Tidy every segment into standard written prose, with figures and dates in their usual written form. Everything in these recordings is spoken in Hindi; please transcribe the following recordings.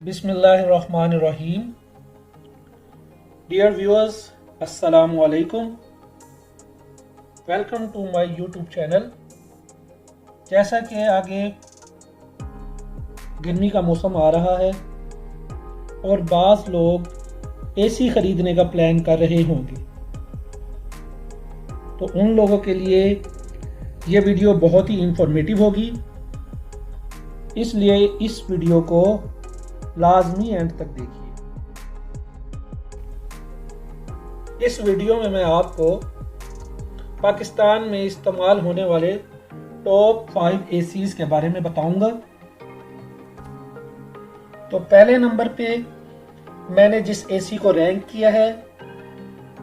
बिस्मिल्लाहिर्रहमानिर्रहीम। डियर व्यूअर्स, अस्सलामु अलैकुम। Welcome to my YouTube channel. जैसा कि आगे गर्मी का मौसम आ रहा है और बाज़ लोग एसी ख़रीदने का प्लान कर रहे होंगे, तो उन लोगों के लिए ये वीडियो बहुत ही इंफॉर्मेटिव होगी, इसलिए इस वीडियो को लाजमी एंड तक देखिए। इस वीडियो में मैं आपको पाकिस्तान में इस्तेमाल होने वाले टॉप 5 एसीज के बारे में बताऊंगा। तो पहले नंबर पे मैंने जिस एसी को रैंक किया है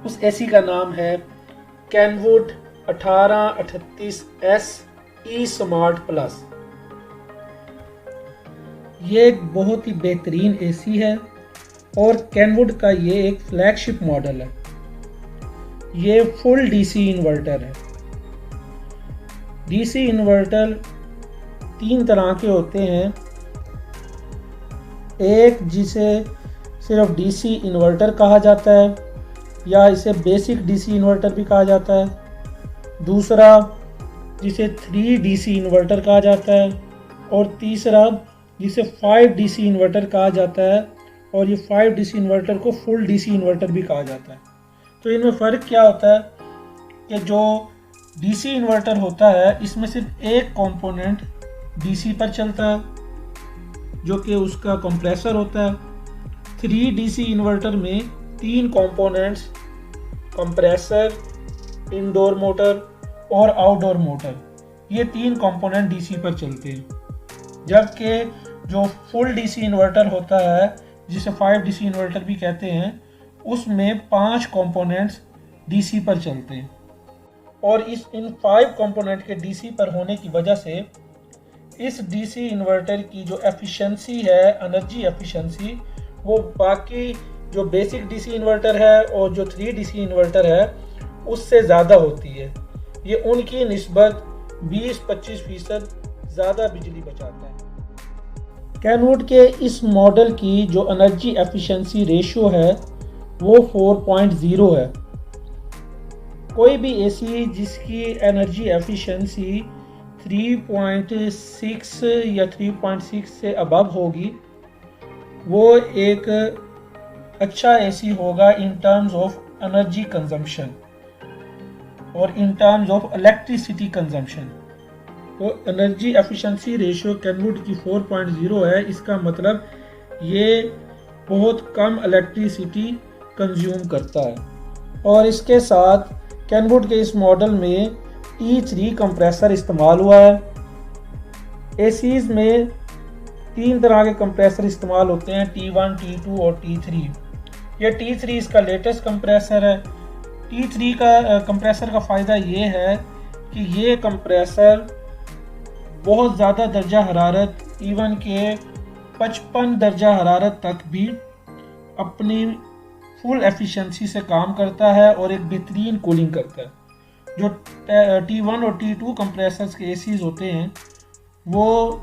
उस एसी का नाम है कैनवुड 1838S ई स्मार्ट प्लस। ये एक बहुत ही बेहतरीन एसी है और कैनवुड का ये एक फ्लैगशिप मॉडल है। ये फुल डीसी इन्वर्टर है। डीसी इन्वर्टर 3 तरह के होते हैं। एक जिसे सिर्फ डीसी इन्वर्टर कहा जाता है या इसे बेसिक डीसी इन्वर्टर भी कहा जाता है। दूसरा जिसे 3 डीसी इन्वर्टर कहा जाता है और तीसरा जिसे 5 डीसी इन्वर्टर कहा जाता है, और ये 5 डीसी इन्वर्टर को फुल डीसी इन्वर्टर भी कहा जाता है। तो इनमें फ़र्क क्या होता है कि जो डीसी इन्वर्टर होता है इसमें सिर्फ एक कंपोनेंट डीसी पर चलता है जो कि उसका कंप्रेसर होता है। 3 डीसी इन्वर्टर में 3 कंपोनेंट्स, कंप्रेसर, इंडोर मोटर और आउटडोर मोटर, ये 3 कंपोनेंट डीसी पर चलते हैं। जबकि जो फुल डीसी इन्वर्टर होता है जिसे 5 डीसी इन्वर्टर भी कहते हैं, उसमें 5 कंपोनेंट्स डीसी पर चलते हैं। और इन 5 कंपोनेंट के डीसी पर होने की वजह से इस डीसी इन्वर्टर की जो एफिशिएंसी है, एनर्जी एफिशिएंसी, वो बाकी जो बेसिक डीसी इन्वर्टर है और जो 3 डीसी इन्वर्टर है उससे ज़्यादा होती है। ये उनकी निस्बत 20-25% ज़्यादा बिजली बचाता है। कैनवुड के इस मॉडल की जो एनर्जी एफिशिएंसी रेशियो है वो 4.0 है। कोई भी एसी जिसकी एनर्जी एफिशिएंसी 3.6 या 3.6 से अबव होगी वो एक अच्छा एसी होगा in terms of energy consumption और in terms of electricity consumption. तो एनर्जी एफिशिएंसी रेशियो कैनवुड की 4.0 है। इसका मतलब ये बहुत कम इलेक्ट्रिसिटी कंज्यूम करता है। और इसके साथ कैनवुड के इस मॉडल में T3 कंप्रेसर इस्तेमाल हुआ है। एसीज में 3 तरह के कंप्रेसर इस्तेमाल होते हैं, T1, T2 और T3। ये T3 इसका लेटेस्ट कंप्रेसर है। T3 का कंप्रेसर का फ़ायदा ये है कि ये कंप्रेसर बहुत ज़्यादा दर्जा हरारत, इवन के 55 दर्जा हरारत तक भी अपनी फुल एफिशिएंसी से काम करता है और एक बेहतरीन कूलिंग करता है। जो T1 और T2 कंप्रेसर्स के एसीज होते हैं वो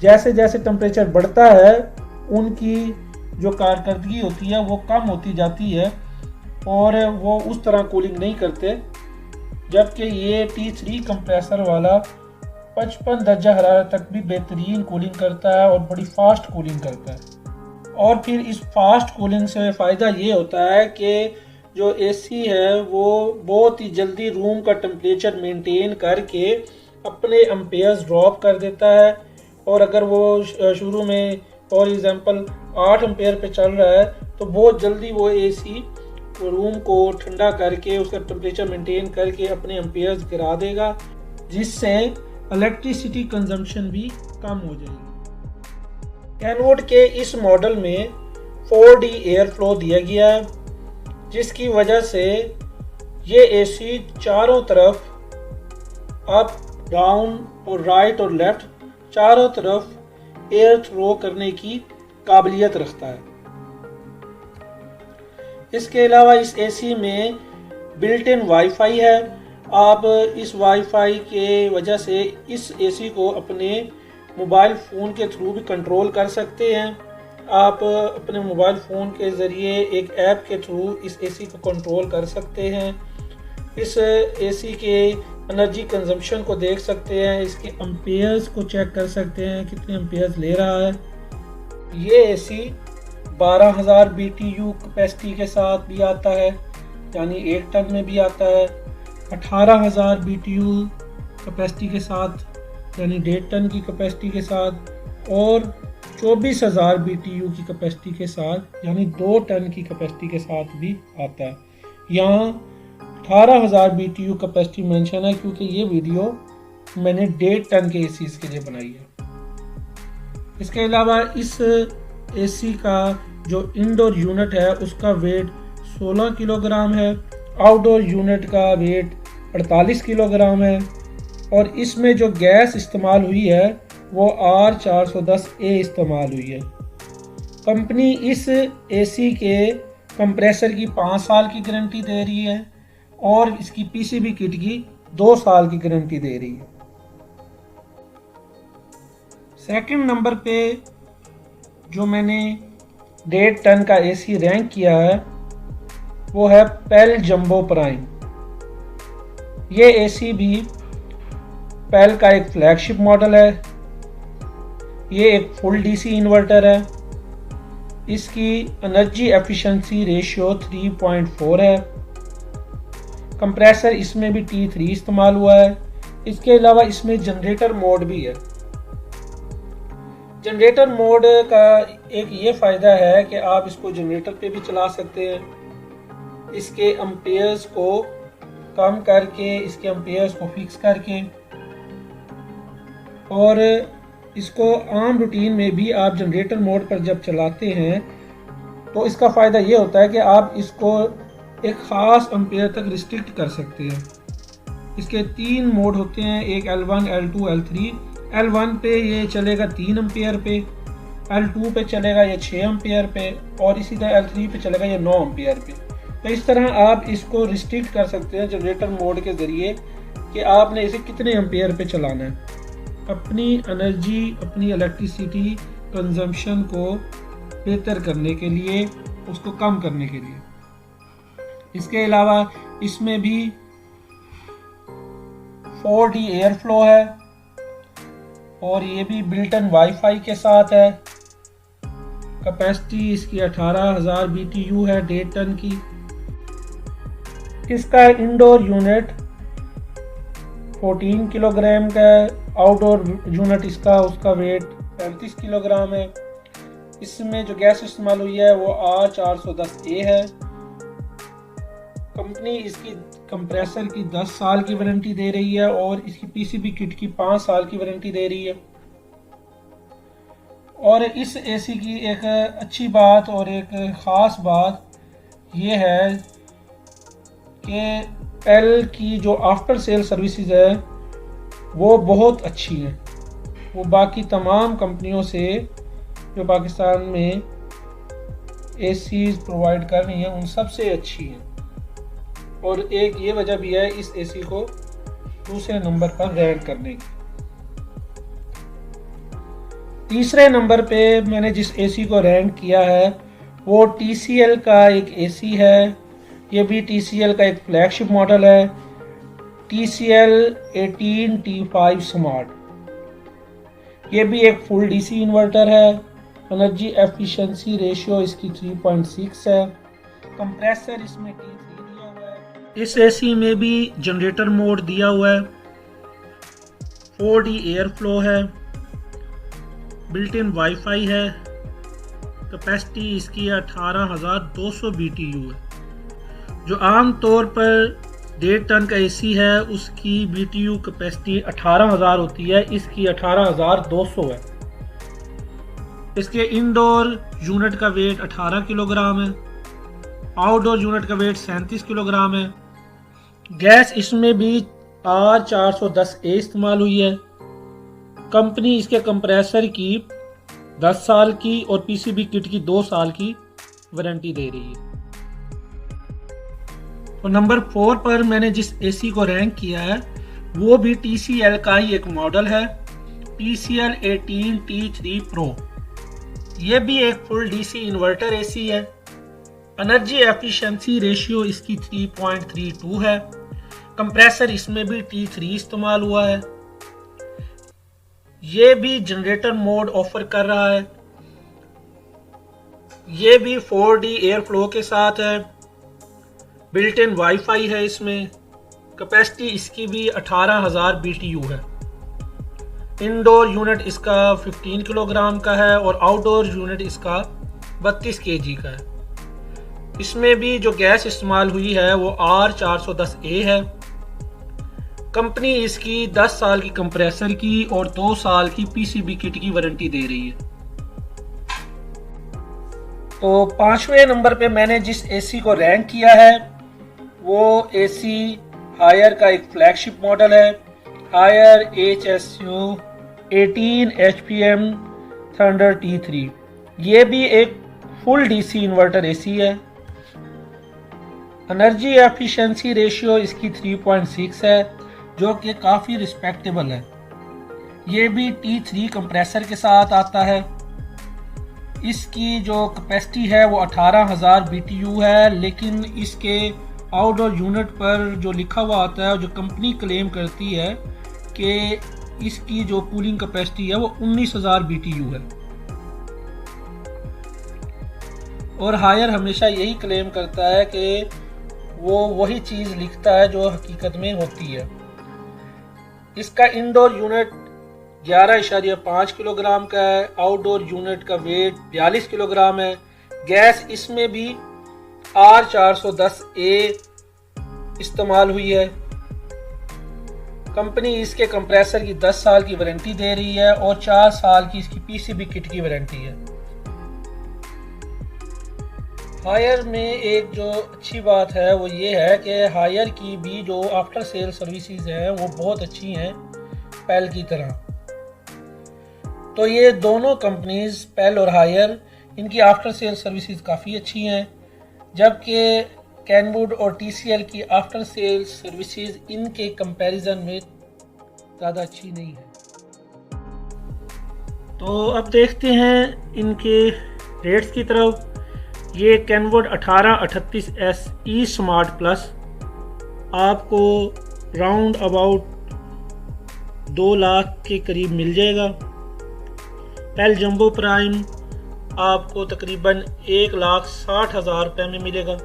जैसे जैसे टेम्परेचर बढ़ता है उनकी जो कारकर्दगी होती है वो कम होती जाती है और वो उस तरह कूलिंग नहीं करते। जबकि ये T3 कंप्रेसर वाला 55 दर्जा हरारत तक भी बेहतरीन कूलिंग करता है और बड़ी फास्ट कूलिंग करता है। और फिर इस फास्ट कूलिंग से फ़ायदा ये होता है कि जो एसी है वो बहुत ही जल्दी रूम का टेम्परेचर मेंटेन करके अपने एम्पेयर्स ड्रॉप कर देता है। और अगर वो शुरू में फॉर एग्जांपल 8 एम्पेयर पे चल रहा है तो बहुत जल्दी वो एसी रूम को ठंडा करके उसका टेम्परेचर मेंटेन करके अपने एम्पेयर्स गिरा देगा, जिससे इलेक्ट्रिसिटी कंजम्पशन भी कम हो जाएगी। कैनवुड के इस मॉडल में 4D एयर फ्लो दिया गया है, जिसकी वजह से ये एसी चारों तरफ अप, डाउन और राइट और लेफ्ट चारों तरफ एयर थ्रो करने की काबिलियत रखता है। इसके अलावा इस एसी में बिल्ट इन वाईफाई है। आप इस वाईफाई के वजह से इस एसी को अपने मोबाइल फ़ोन के थ्रू भी कंट्रोल कर सकते हैं। आप अपने मोबाइल फ़ोन के ज़रिए एक ऐप के थ्रू इस एसी को कंट्रोल कर सकते हैं। इस एसी के एनर्जी कंजम्पशन को देख सकते हैं, इसके एम्पेयर्स को चेक कर सकते हैं कितने एम्पेयर्स ले रहा है। ये एसी 12,000 BTU कैपेसिटी के साथ भी आता है, यानी 1 टन में भी आता है। 18,000 BTU कैपेसिटी के साथ यानी 1.5 टन की कैपेसिटी के साथ, और 24,000 BTU की कैपेसिटी के साथ यानी 2 टन की कैपेसिटी के साथ भी आता है। यहाँ 18,000 BTU कैपेसिटी मेंशन है क्योंकि ये वीडियो मैंने 1.5 टन के एसीज के लिए बनाई है। इसके अलावा इस एसी का जो इंडोर यूनिट है उसका वेट 16 किलोग्राम है, आउटडोर यूनिट का वेट 48 किलोग्राम है, और इसमें जो गैस इस्तेमाल हुई है वो R410A इस्तेमाल हुई है। कंपनी इस एसी के कंप्रेसर की 5 साल की गारंटी दे रही है और इसकी पीसीबी किट की 2 साल की गारंटी दे रही है। सेकंड नंबर पे जो मैंने 1.5 टन का एसी रैंक किया है वो है पेल जंबो प्राइम। ये एसी भी पेल का एक फ्लैगशिप मॉडल है। ये एक फुल डीसी इन्वर्टर है। इसकी एनर्जी एफिशिएंसी रेशियो 3.4 है। कंप्रेसर इसमें भी T3 इस्तेमाल हुआ है। इसके अलावा इसमें जनरेटर मोड भी है। जनरेटर मोड का एक ये फ़ायदा है कि आप इसको जनरेटर पे भी चला सकते हैं, इसके एम्पेयर्स को कम करके, इसके एम्पेयर्स को फिक्स करके, और इसको आम रूटीन में भी आप जनरेटर मोड पर जब चलाते हैं तो इसका फ़ायदा ये होता है कि आप इसको एक ख़ास एम्पेयर तक रिस्ट्रिक्ट कर सकते हैं। इसके 3 मोड होते हैं, एक L1, L2, L3। L1 पे ये चलेगा 3 एम्पेयर पे, L2 पे चलेगा ये 6 एम्पेयर पे, और इसी तरह L3 पे चलेगा ये 9 एम्पेयर पे। तो इस तरह आप इसको रिस्ट्रिक्ट कर सकते हैं जनरेटर मोड के ज़रिए कि आपने इसे कितने एम्पेयर पे चलाना है, अपनी एनर्जी, अपनी इलेक्ट्रिसिटी कंजम्पशन को बेहतर करने के लिए, उसको कम करने के लिए। इसके अलावा इसमें भी 4D एयर फ्लो है और ये भी बिल्ट इन वाईफाई के साथ है। कैपेसिटी इसकी 18,000 BTU है 1.5 टन की। इसका इंडोर यूनिट 14 किलोग्राम का है, आउटडोर यूनिट उसका वेट 35 किलोग्राम है। इसमें जो गैस इस्तेमाल हुई है वो R410A है। कंपनी इसकी कंप्रेसर की 10 साल की वारंटी दे रही है और इसकी पीसीबी किट की 5 साल की वारंटी दे रही है। और इस एसी की एक अच्छी बात और एक ख़ास बात ये है कि पेल की जो आफ्टर सेल सर्विसेज है वो बहुत अच्छी हैं। वो बाकी तमाम कंपनियों से जो पाकिस्तान में एसीज प्रोवाइड कर रही हैं उन सब से अच्छी हैं, और एक ये वजह भी है इस एसी को दूसरे नंबर पर रैंक करने की। तीसरे नंबर पे मैंने जिस एसी को रैंक किया है वो TCL का एक एसी है। ये भी TCL का एक फ्लैगशिप मॉडल है, TCL 18T5 स्मार्ट। ये भी एक फुल डीसी इन्वर्टर है। एनर्जी एफिशिएंसी रेशियो इसकी 3.6 है। कंप्रेसर इसमें T3 दिया हुआ है। इस एसी में भी जनरेटर मोड दिया हुआ है, 4D एयर फ्लो है, बिल्ट इन वाईफाई है। कैपेसिटी इसकी 18,200 BTU है। जो आम तौर पर 1.5 टन का एसी है उसकी BTU कैपेसिटी 18,000 होती है, इसकी 18,200 है। इसके इंडोर यूनिट का वेट 18 किलोग्राम है, आउटडोर यूनिट का वेट 37 किलोग्राम है। गैस इसमें भी R410A इस्तेमाल हुई है। कंपनी इसके कंप्रेसर की 10 साल की और पीसीबी किट की 2 साल की वारंटी दे रही है। और नंबर 4 पर मैंने जिस एसी को रैंक किया है वो भी TCL का ही एक मॉडल है, TCL 18T3 Pro। ये भी एक फुल डीसी इन्वर्टर एसी है। एनर्जी एफिशिएंसी रेशियो इसकी 3.32 है। कंप्रेसर इसमें भी T3 इस्तेमाल हुआ है। ये भी जनरेटर मोड ऑफर कर रहा है। ये भी 4D एयर फ्लो के साथ है। बिल्ट इन वाईफाई है इसमें। कैपेसिटी इसकी भी 18,000 BTU है। इंडोर यूनिट इसका 15 किलोग्राम का है और आउटडोर यूनिट इसका 32 kg का है। इसमें भी जो गैस इस्तेमाल हुई है वो R410A है। कंपनी इसकी 10 साल की कंप्रेसर की और 2 साल की PCB किट की वारंटी दे रही है। तो 5वें नंबर पे मैंने जिस एसी को रैंक किया है वो एसी हायर का एक फ्लैगशिप मॉडल है, Haier HSU 18 HPM thunder T3। ये भी एक फुल डीसी इन्वर्टर एसी है। एनर्जी एफिशिएंसी रेशियो इसकी 3.6 है जो कि काफ़ी रिस्पेक्टेबल है। ये भी T3 कंप्रेसर के साथ आता है। इसकी जो कैपेसिटी है वो 18,000 BTU है, लेकिन इसके आउटडोर यूनिट पर जो लिखा हुआ आता है, जो कंपनी क्लेम करती है कि इसकी जो कूलिंग कैपेसिटी है वो 19,000 BTU है। और हायर हमेशा यही क्लेम करता है कि वो वही चीज़ लिखता है जो हकीकत में होती है। इसका इंडोर यूनिट 11.5 किलोग्राम का है। आउटडोर यूनिट का वेट 42 किलोग्राम है। गैस इसमें भी R410A इस्तेमाल हुई है। कंपनी इसके कंप्रेसर की 10 साल की वारंटी दे रही है और 4 साल की इसकी PCB किट की वारंटी है। हायर में एक जो अच्छी बात है वो ये है कि हायर की भी जो आफ्टर सेल सर्विसेज हैं वो बहुत अच्छी हैं पेल की तरह। तो ये दोनों कंपनीज पेल और हायर, इनकी आफ्टर सेल सर्विसेज काफ़ी अच्छी हैं, जबकि कैनवुड और TCL की आफ्टर सेल सर्विसेज इनके कंपैरिजन में ज़्यादा अच्छी नहीं है। तो अब देखते हैं इनके रेट्स की तरफ। ये Kenwood 1838S E smart plus आपको राउंड अबाउट 2 लाख के करीब मिल जाएगा। पेल जंबो प्राइम आपको तकरीबन 1,60,000 रुपये में मिलेगा।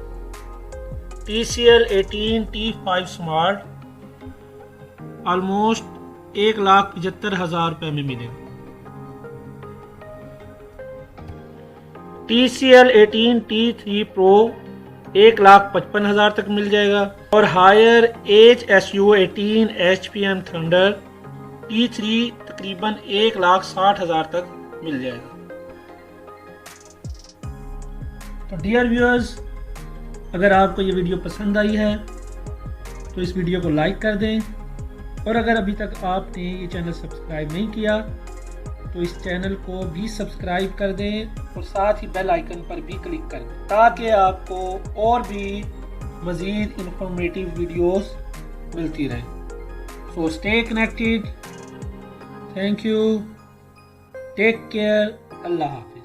TCL 18T5 स्मार्ट ऑलमोस्ट 1,75,000 रुपये में मिलेगा। TCL 18T3 Pro 1,55,000 तक मिल जाएगा। और higher HSU 18 HPM thunder T3 तकरीबन 1,60,000 तक मिल जाएगा। तो डियर व्यूअर्स, अगर आपको ये वीडियो पसंद आई है तो इस वीडियो को लाइक कर दें, और अगर अभी तक आपने ये चैनल सब्सक्राइब नहीं किया तो इस चैनल को भी सब्सक्राइब कर दें और साथ ही बेल आइकन पर भी क्लिक कर दें ताकि आपको और भी मज़ीद इंफॉर्मेटिव वीडियोस मिलती रहे। So stay connected. Thank you. Take care. अल्लाह हाफ़िज़।